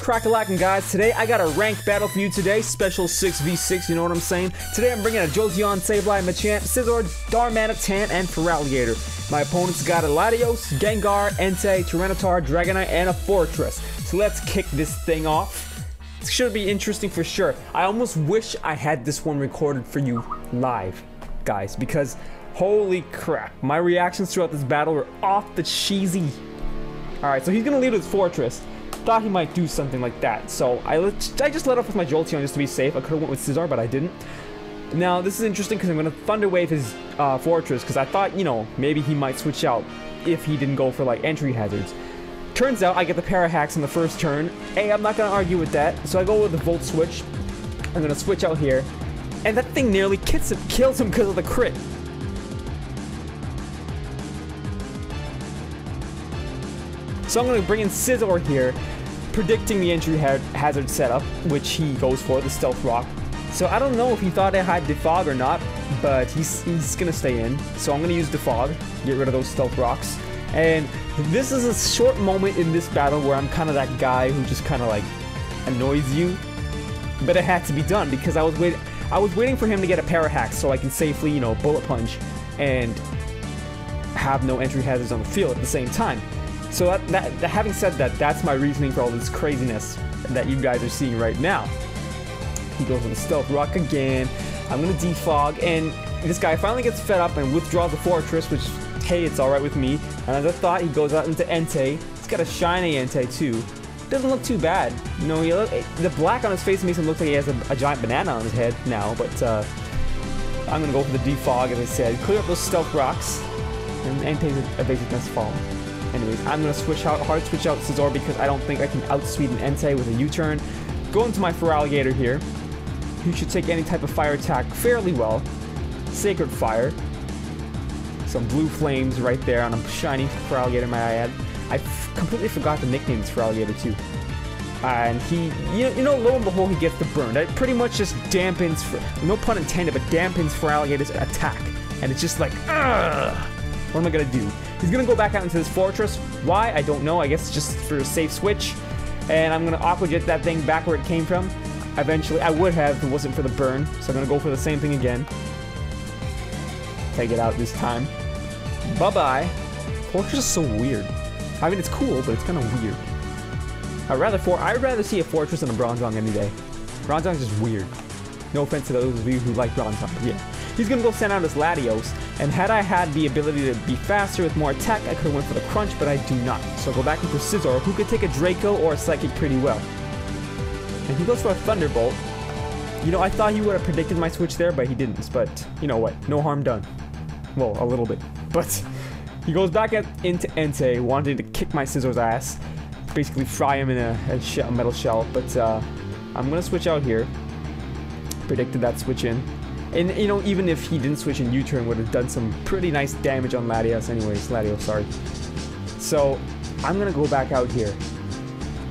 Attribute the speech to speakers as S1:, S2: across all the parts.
S1: crack-a-lackin', guys? Today I got a ranked battle for you today, special 6v6, you know what I'm saying? Today I'm bringing a Jolteon, Sableye, Machamp, Scizor, Darmanitan, and Feraligatr. My opponent's got a Latios, Gengar, Entei, Tyranitar, Dragonite, and a Fortress. So let's kick this thing off. It should be interesting for sure. I almost wish I had this one recorded for you live, guys, because holy crap, my reactions throughout this battle were off the cheesy. Alright, so he's gonna lead with his Fortress. Thought he might do something like that, so I just let off with my Jolteon just to be safe. I could have went with Scizor, but I didn't. Now, this is interesting because I'm going to Thunder Wave his Fortress, because I thought, you know, maybe he might switch out if he didn't go for, like, entry hazards. Turns out I get the Parahacks in the first turn. Hey, I'm not going to argue with that, so I go with the Volt Switch. I'm going to switch out here, and that thing nearly kills him because of the crit. So I'm going to bring in Scizor here, predicting the entry hazard setup, which he goes for, the Stealth Rock. So I don't know if he thought I had Defog or not, but he's going to stay in. So I'm going to use Defog, get rid of those Stealth Rocks. And this is a short moment in this battle where I'm kind of that guy who just kind of like annoys you. But it had to be done because I was waiting for him to get a Parahack so I can safely, you know, Bullet Punch and have no entry hazards on the field at the same time. So having said that, that's my reasoning for all this craziness that you guys are seeing right now. He goes with the Stealth Rock again. I'm going to defog, and this guy finally gets fed up and withdraws the Fortress, which, hey, it's alright with me. And as I thought, he goes out into Entei. He's got a shiny Entei too. Doesn't look too bad. You know, the black on his face makes him look like he has a giant banana on his head now, but I'm going to go for the defog, as I said. Clear up those Stealth Rocks, and Entei's evasiveness fall. Anyways, I'm going to hard switch out Scizor because I don't think I can outspeed an Entei with a U-turn. Go into my Feraligatr here. He should take any type of fire attack fairly well. Sacred Fire. Some blue flames right there on a shiny Feraligatr, might I add. I completely forgot to nickname this Feraligatr too. And he, you know, lo and behold, he gets the burn. That pretty much just dampens, no pun intended, but dampens Feraligatr's attack. And it's just like, ugh! What am I going to do? He's going to go back out into this Fortress. Why? I don't know. I guess just for a safe switch. And I'm going to Aqua Jet that thing back where it came from. Eventually, I would have if it wasn't for the burn. So I'm going to go for the same thing again. Take it out this time. Bye-bye. Fortress is so weird. I mean, it's cool, but it's kind of weird. I'd rather see a Fortress than a Bronzong any day. Bronzong's just weird. No offense to those of you who like Bronzong, but yeah. He's going to go send out his Latios, and had I had the ability to be faster with more attack, I could have went for the Crunch, but I do not. So I'll go back into Scizor, who could take a Draco or a Psychic pretty well. And he goes for a Thunderbolt. You know, I thought he would have predicted my switch there, but he didn't. But, you know what? No harm done. Well, a little bit. But he goes back into Entei, wanting to kick my Scizor's ass. Basically fry him in a metal shell. But I'm going to switch out here. Predicted that switch in. And, you know, even if he didn't switch in U-turn, would have done some pretty nice damage on Latios anyways. Latios, sorry. So, I'm going to go back out here.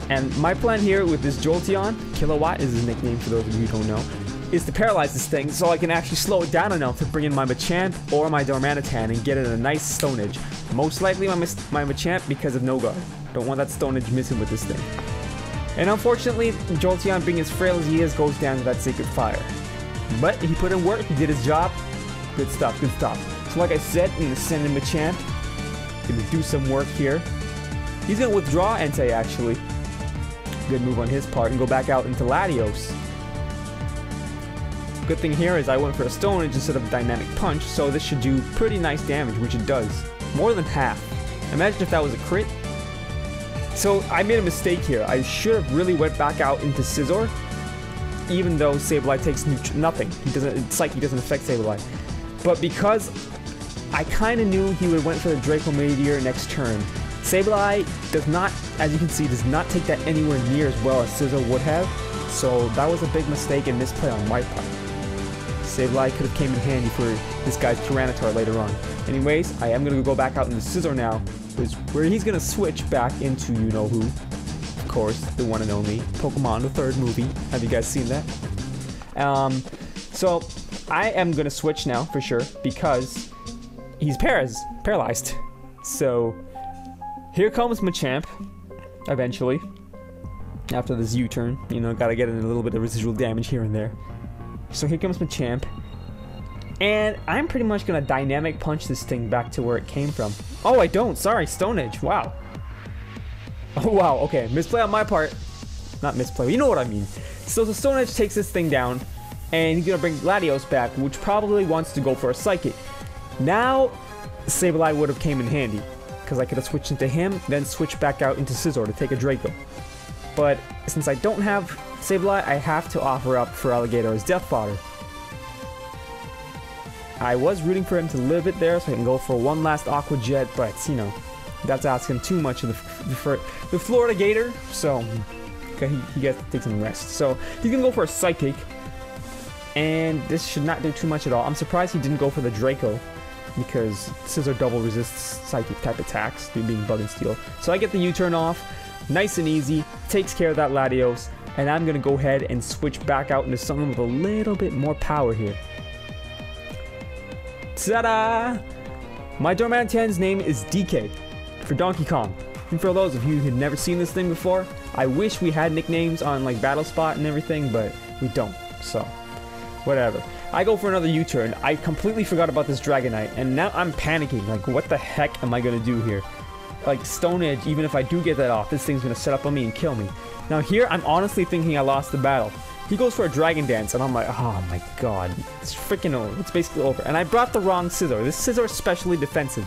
S1: And my plan here with this Jolteon, Kilowatt is his nickname for those of you who don't know, is to paralyze this thing so I can actually slow it down enough to bring in my Machamp or my Darmanitan and get it a nice Stone Edge. Most likely my Machamp because of No Guard. Don't want that Stone Edge missing with this thing. And unfortunately, Jolteon, being as frail as he is, goes down to that Sacred Fire. But he put in work, he did his job. Good stuff, good stuff. So like I said, I'm going to send in Machamp. Going to do some work here. He's going to withdraw Entei, actually. Good move on his part, and go back out into Latios. Good thing here is I went for a Stone Edge instead of a Dynamic Punch, so this should do pretty nice damage, which it does. More than half. Imagine if that was a crit. So I made a mistake here. I should have really went back out into Scizor. Even though Sableye takes nothing. Psyche doesn't affect Sableye. But because I kind of knew he would have went for the Draco Meteor next turn, Sableye does not, as you can see, does not take that anywhere near as well as Scizor would have. So that was a big mistake and misplay on my part. Sableye could have came in handy for this guy's Tyranitar later on. Anyways, I am going to go back out into Scizor now, where he's going to switch back into you-know-who. Of course, the one and only Pokemon, the third movie. Have you guys seen that? So I am gonna switch now for sure because he's paralyzed. So here comes Machamp eventually. after this U-turn. You know, gotta get in a little bit of residual damage here and there. So here comes Machamp. And I'm pretty much gonna dynamic punch this thing back to where it came from. Oh, I don't. Sorry, Stone Edge. Wow. Oh, wow. Okay, misplay on my part. Not misplay. You know what I mean. So the Stone Edge takes this thing down. And he's gonna bring Latios back, which probably wants to go for a Psychic. Now, Sableye would have came in handy. Because I could have switched into him, then switched back out into Scizor to take a Draco. But since I don't have Sableye, I have to offer up for Alligator as Death Fodder. I was rooting for him to live it there so I can go for one last Aqua Jet, but, you know, that's asking too much of the Florida Gator, so okay, he gets to take some rest. So he's going to go for a Psychic, and this should not do too much at all. I'm surprised he didn't go for the Draco, because Scizor double resists Psychic type attacks, being Bug and Steel. So I get the U-turn off, nice and easy, takes care of that Latios, and I'm going to go ahead and switch back out into something with a little bit more power here. Ta-da! My Darmanitan's name is DK, for Donkey Kong. And for those of you who had never seen this thing before, I wish we had nicknames on like Battle Spot and everything, but we don't, so whatever. I go for another U-turn. I completely forgot about this Dragonite, and now I'm panicking. Like, what the heck am I gonna do here? Like, Stone Edge, even if I do get that off, this thing's gonna set up on me and kill me. Now here, I'm honestly thinking I lost the battle. He goes for a Dragon Dance, and I'm like, oh my god, it's freaking over. It's basically over. And I brought the wrong Scizor. This Scizor is specially defensive.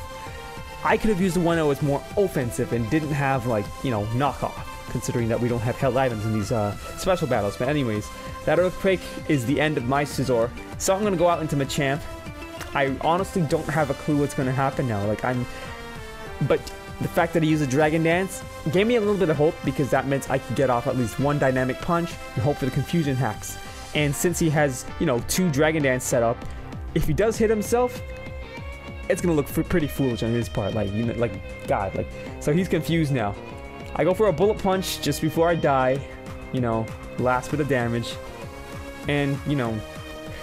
S1: I could have used the one that was more offensive and didn't have, like, you know, knockoff, considering that we don't have held items in these special battles. But anyways, that Earthquake is the end of my Scizor. So I'm going to go out into Machamp. I honestly don't have a clue what's going to happen now. Like, but the fact that he used a Dragon Dance gave me a little bit of hope, because that meant I could get off at least one Dynamic Punch and hope for the Confusion hacks. And since he has, you know, 2 Dragon Dance set up, if he does hit himself, it's gonna look pretty foolish on his part. Like, you know, like, God, like, so he's confused now. I go for a Bullet Punch just before I die, you know, last bit of damage, and, you know,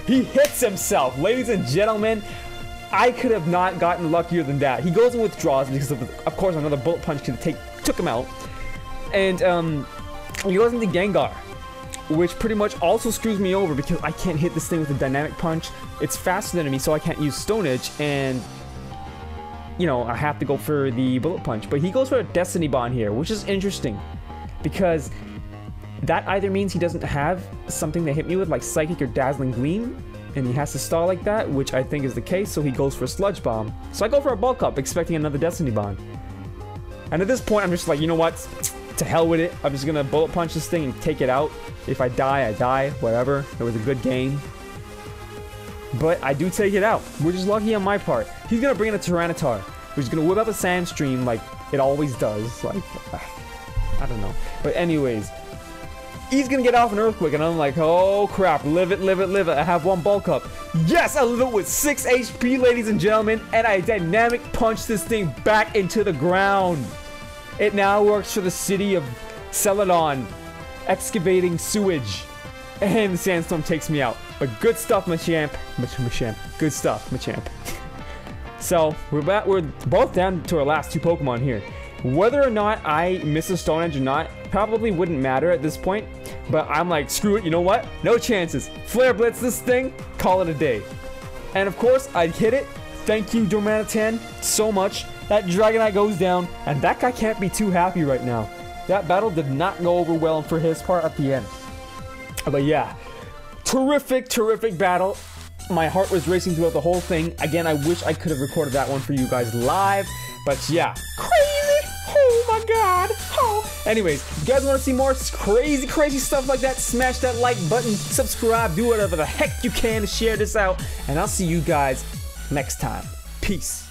S1: he hits himself, ladies and gentlemen. I could have not gotten luckier than that. He goes and withdraws because of course, another Bullet Punch took him out. And he goes into Gengar, which pretty much also screws me over because I can't hit this thing with a Dynamic Punch. It's faster than me, so I can't use Stone Edge, and, you know, I have to go for the Bullet Punch. But he goes for a Destiny Bond here, which is interesting, because that either means he doesn't have something to hit me with, like Psychic or Dazzling Gleam, and he has to stall like that, which I think is the case, so he goes for a Sludge Bomb. So I go for a Bulk Up, expecting another Destiny Bond. And at this point, I'm just like, you know what? To hell with it. I'm just gonna Bullet Punch this thing and take it out. If I die, I die. Whatever. It was a good game. But I do take it out, which is lucky on my part. He's gonna bring in a Tyranitar, which is gonna whip up a Sandstream like it always does. Like, I don't know. But anyways, he's gonna get off an Earthquake, and I'm like, oh crap, live it, live it, live it. I have one Bulk Up. Yes, I live it with 6 HP, ladies and gentlemen, and I Dynamic Punch this thing back into the ground. It now works for the city of Celadon, excavating sewage, and the Sandstorm takes me out. But good stuff, Machamp. Machamp. Good stuff, Machamp. So we're both down to our last 2 Pokemon here. Whether or not I miss a Stone Edge or not probably wouldn't matter at this point, but I'm like, screw it, you know what? No chances. Flare Blitz this thing, call it a day. And of course, I hit it. Thank you, Darmanitan, so much. That Dragonite goes down, and that guy can't be too happy right now. That battle did not go over well for his part at the end. But yeah, terrific, terrific battle. My heart was racing throughout the whole thing. Again, I wish I could have recorded that one for you guys live, but yeah, crazy. Oh my god. Oh. Anyways, if you guys want to see more crazy, crazy stuff like that, smash that like button, subscribe, do whatever the heck you can to share this out, and I'll see you guys next time. Peace.